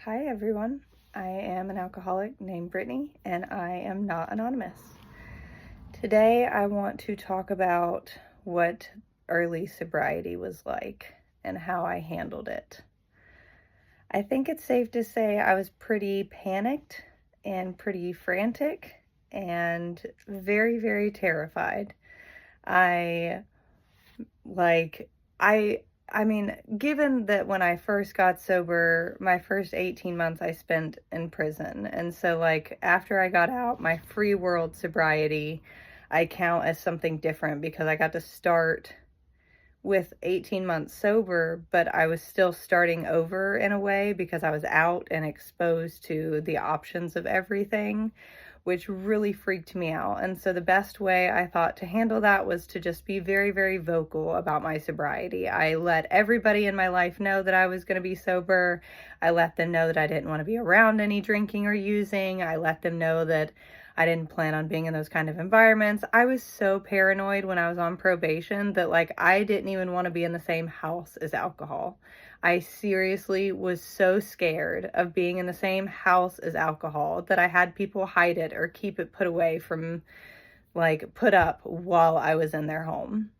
Hi everyone, I am an alcoholic named Brittany and I am not anonymous. Today I want to talk about what early sobriety was like and how I handled it. I think it's safe to say I was pretty panicked and pretty frantic and very, very terrified. I like I I mean, given that when I first got sober, my first 18 months I spent in prison. And so after I got out, my free world sobriety I count as something different because I got to start with 18 months sober, but I was still starting over in a way because I was out and exposed to the options of everything, which really freaked me out. And so the best way I thought to handle that was to just be very, very vocal about my sobriety. I let everybody in my life know that I was going to be sober. I let them know that I didn't want to be around any drinking or using. I let them know that I didn't plan on being in those kind of environments. I was so paranoid when I was on probation that I didn't even want to be in the same house as alcohol. I seriously was so scared of being in the same house as alcohol that I had people hide it or keep it put away from put up while I was in their home.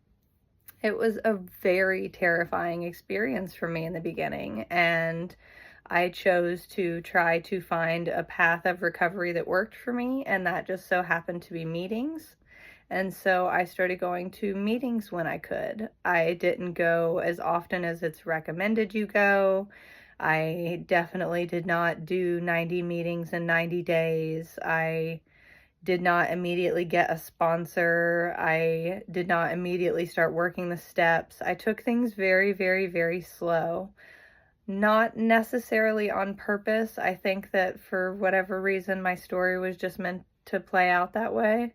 It was a very terrifying experience for me in the beginning, and I chose to try to find a path of recovery that worked for me, and that just so happened to be meetings. And so I started going to meetings when I could. I didn't go as often as it's recommended you go. I definitely did not do 90 meetings in 90 days. I did not immediately get a sponsor. I did not immediately start working the steps. I took things very, very, very slow. Not necessarily on purpose. I think that for whatever reason, my story was just meant to play out that way.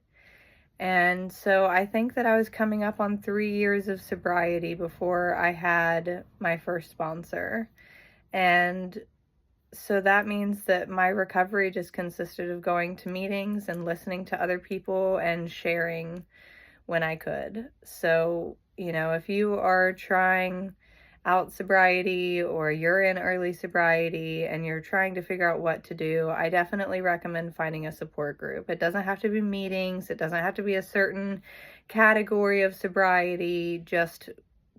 And so I think that I was coming up on 3 years of sobriety before I had my first sponsor. And so that means that my recovery just consisted of going to meetings and listening to other people and sharing when I could. So, if you are trying out sobriety or you're in early sobriety and you're trying to figure out what to do, I definitely recommend finding a support group. It doesn't have to be meetings. It doesn't have to be a certain category of sobriety. Just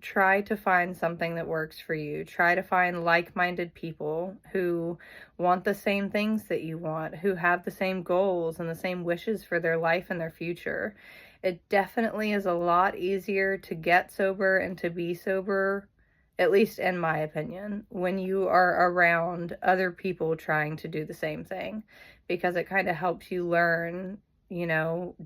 try to find something that works for you. Try to find like-minded people who want the same things that you want, who have the same goals and the same wishes for their life and their future. It definitely is a lot easier to get sober and to be sober, at least in my opinion, when you are around other people trying to do the same thing, because it kind of helps you learn,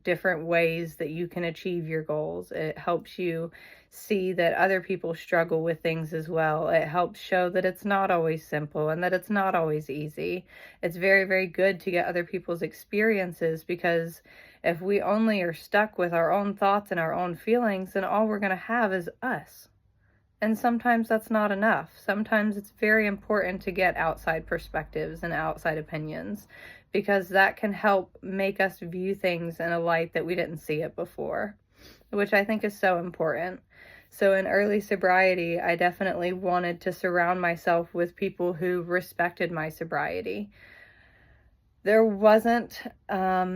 different ways that you can achieve your goals. It helps you see that other people struggle with things as well. It helps show that it's not always simple and that it's not always easy. It's very, very good to get other people's experiences, because if we only are stuck with our own thoughts and our own feelings, then all we're going to have is us. And sometimes that's not enough. Sometimes it's very important to get outside perspectives and outside opinions, because that can help make us view things in a light that we didn't see it before, which I think is so important. So in early sobriety, I definitely wanted to surround myself with people who respected my sobriety. There wasn't a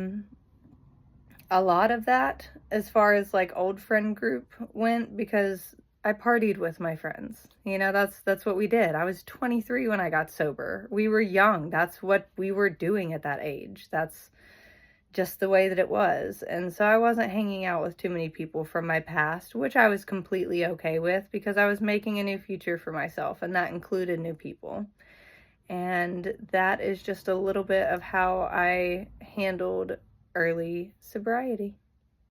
lot of that as far as old friend group went, because I partied with my friends. That's what we did. I was 23 when I got sober. We were young. That's what we were doing at that age. That's just the way that it was. And so I wasn't hanging out with too many people from my past, which I was completely okay with, because I was making a new future for myself, and that included new people. And that is just a little bit of how I handled early sobriety.